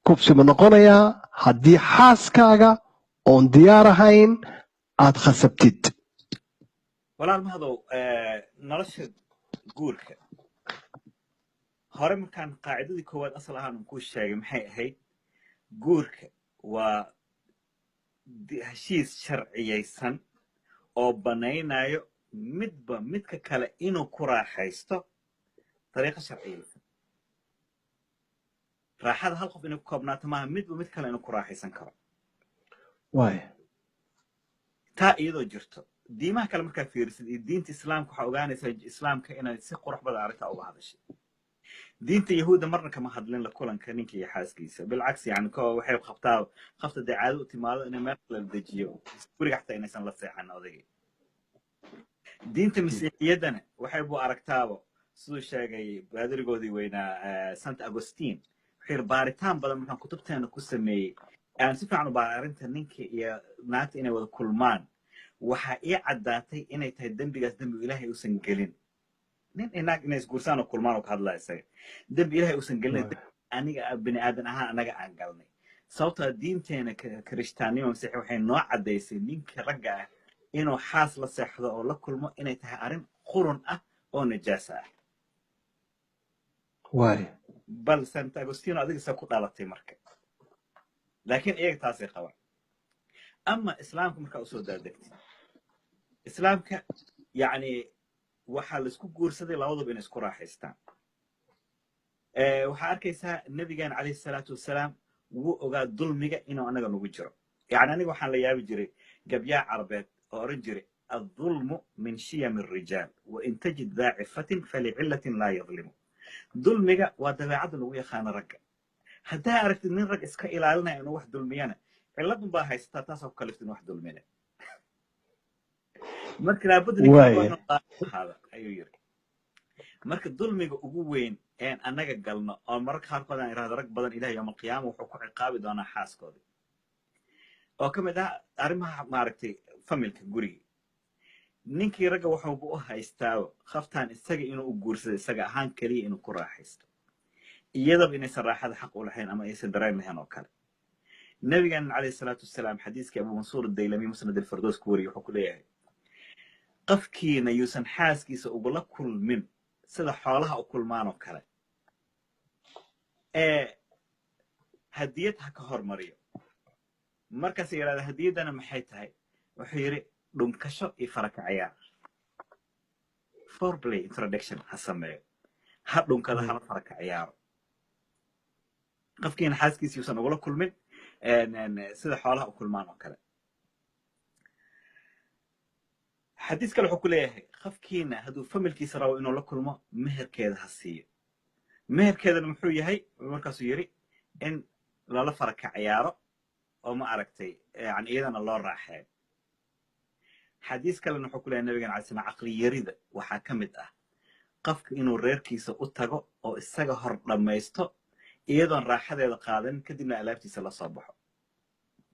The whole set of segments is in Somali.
kufsi ma noqonayaa haddii xaaskaaga oon diyaar ahayn aad khasabtid? walaal mahadow nolosha guurka hore markaan qaacidadii koowaad asal ahaan ku sheegay maxay ahayd guurka waa heshiis sharciyeysan oo banaynayo midba midka kale inuu ku raaxaysto dariiqo sharciyeysan raaxada hal qof inay ku koobnaato maaha midba mid kale inuu ku raaxaysan karo taa iyadoo jirto diimaha kale markaa fiirisid iyo diinta islaamka waxaa ogaanaysaa islaamka inay si qurux badan arrintaa uga hadashay diinta yahuudda marna kama hadlin la kulanka ninka iyo xaaskiisa bilcagsi yani waxay qafta dee caado u timaado inay meel kala dejiyo guriga xataa inaysan la seexan odayga diinta masiixiyaddana waxay buu aragtaaba siduu sheegay baadirigoodii weynaa sant agustin wuxuu yidhi baaritaan badan markaan kutubteena ku sameeyey aan si fiican u baaray arrinta ninka iyo naagta inay wada kulmaan waxaa ii caddaatay inay tahay dembigaas dembi ilaahay uusan gelin nin inaag inay isguursaan oo kulmaan oo ka hadlaa isaga dembi ilaahay uusan gelin aniga bini aadan ahaan anaga aan galnay sababtoo diinteena kirishtaannimo masiixi waxay noo caddaysay ninka ragga ah inuu xaas la seexdo oo la kulmo inay tahay arrin qurun ah oo najaasa ah bal sant agostino adiga saa ku dhalatay marka laakiin iyaga taasay qabaan ama islaamka markaa usoo daadegtay islaamka yani waxaa laisku guursaday labaduba inay isku raaxaystaan waxaa arkaysaa nabigeena calayhi salaatu wasalaam wuu ogaa dulmiga inuu anaga nagu jiro yani aniga waxaan la yaabi jiray gabyaa carabeed oo oran jiray الظلم من شيم الرجال وإن تجد ذا عفة فلعلة لا يظلم ظلمك ودبيعة لو يخان رجع هدا عرفت من رجع إسكا إلى لنا إنه واحد ظلمينا علة بقى هاي ستاسو كلفت إنه واحد ظلمينا مرك لابد نكون هذا أيوه يري مرك ظلمك أبوين إن أنا قلنا أو مرك هارقنا إلى هذا رجع بدن إلى يوم القيامة وحكم عقاب دون حاس كذي أو كم ده أرمها معركتي فملك جوري ninkii ragga wuxuu u haystaa khaftaan isaga inuu u guursado isaga ahaan kaliya inuu ku raaxaysto iyadaba inaysan raaxada xaq u lahayn ama aysan dareen lahayn oo kale nabigan calayhi salaatu wasalaam xadiiskii abu mansuur daylami musnad al-firdaws ku wariyay wuxuu ku leeyahay qofkiina yuusan xaaskiisa ugula kulmin sida xoolaha u kulmaan oo kale hadiyad ha ka hormariyo markaas yiraahdo hadiyadana maxay tahay wuxuu yiri dhunkasho iyo faraka ciyaar foreplay introduction ha sameeyo ha dhunkada hala faraka ciyaaro qofkiina xaaskiisa yuusan ugula kulmin sida xoolaha u kulmaan oo kale xadiis kale wuxuu ku leeyahay qofkiina hadduu familkiisa rabo inuu la kulmo meherkeeda ha siiyo meherkeedana muxuu yahay markaasuu yiri in lala faraka ciyaaro oo ma aragtay yani iyadana loo raaxeeyo حديث كلا نحكي له النبي عليه السلام عقلي يريد وحاكمت قفك إنه رير كيسة أتجو أو السجهر لما يستو أيضا راح هذا القادم كدنا ألفتي سلا صباح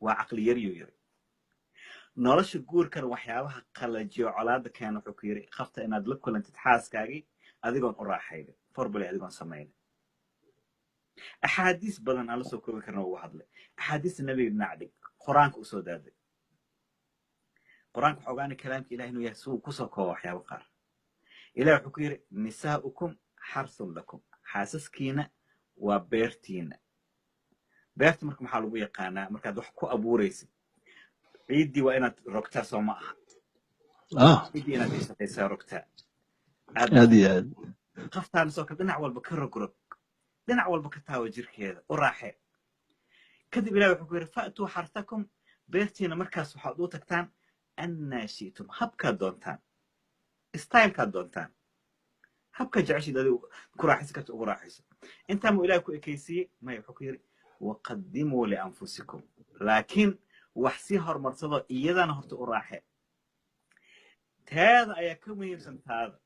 وعقلي يري نرش الجور كان وحياها قلجي على كانوا حكيري خفت إن أدلك كل أنت تحاس كاجي أذيقون راح هيدا فربلي أذيقون سمعين أحاديث بدن على سوق كانوا واحد له أحاديث النبي نعدي قرآنك أسودادي قرآنك حقاني كلامك إلهي إنه يسوع كسوكو وحيا وقار إلهي حكير نساؤكم حرث لكم حاسسكينا وبيرتينا بيرت مركم حالو يقانا مركا دوحكو أبو ريسي عيدي وإنا ركتا سوماها عيدي إنا تيسا ركتا هذه قفتان سوكا دنع والبكر قرق دنع والبكتا وجيرك هذا وراحي كذب إلهي حكير فأتوا حرثكم بيرتينا مركز وحاضو تكتان أن شئتم هبكا دونتان ستايل كا دونتان هبكا جعشي دادو كراحيس كتو وراحيس انت مو إلهكو إكيسي ما يحكيري وقدموا لأنفسكم لكن وحسي هرمرتضى إيضا نهرتو وراحي هذا أيكم يرسن هذا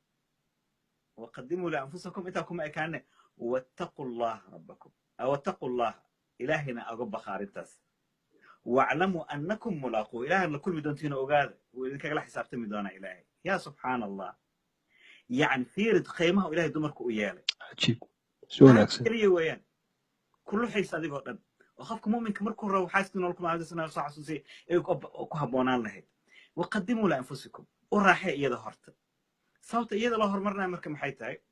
وقدموا لأنفسكم إنتاكم أكان واتقوا الله ربكم أو اتقوا الله إلهنا أقب خارنتاس واعلموا أنكم ملاقوا إلهي لكل بدونتين أوغاد وإذنك أقل حسابتم بدون إلهي يا سبحان الله يعني فيرد قيمة إلهي دمرك ويالي عجيب شو ناكسي كلي وين كله حيس هذه قدام وخافك مؤمن كمركو رو حاسس إنه لكم هذا سنة صح سوسي كهبونان لهيد وقدموا لأنفسكم وراح يدا هرت صوت يدا الله مرنا مركم حيتاي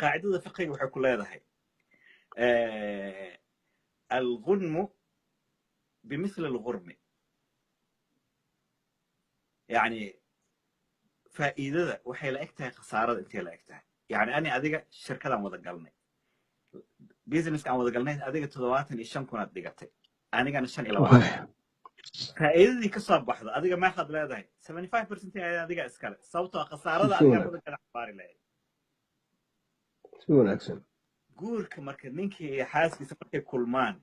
قاعدة فقهي وحكوا لا هاي الغنم بمثل الغرم يعني فائدة وحي لأكتها خسارة أنت لأكتها يعني أنا أديك شركة وضع قلني بيزنس كان وضع قلني أديك تضوات الشام كانت دقتي أنا كان الشان إلى واحد فائدة كصاب واحدة أديك ما أخذ لا ده 75% أديك إسكال صوتها خسارة أديك وضع كان حباري لا شو أكسن جورك مركنينك حاسس سمك كل مان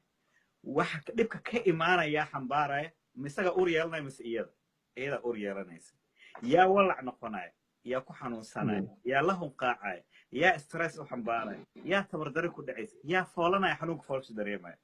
وحك دبك كإيمانا يا حنبارة مسجا أوريالنا مسئية إيه أوريالا ناس يا ولع نقناي يا كحنون سناي يا لهم قاعي يا استرس وحنبارة يا تبردرك ودعيس يا فولنا يا حنوك فولش دريمة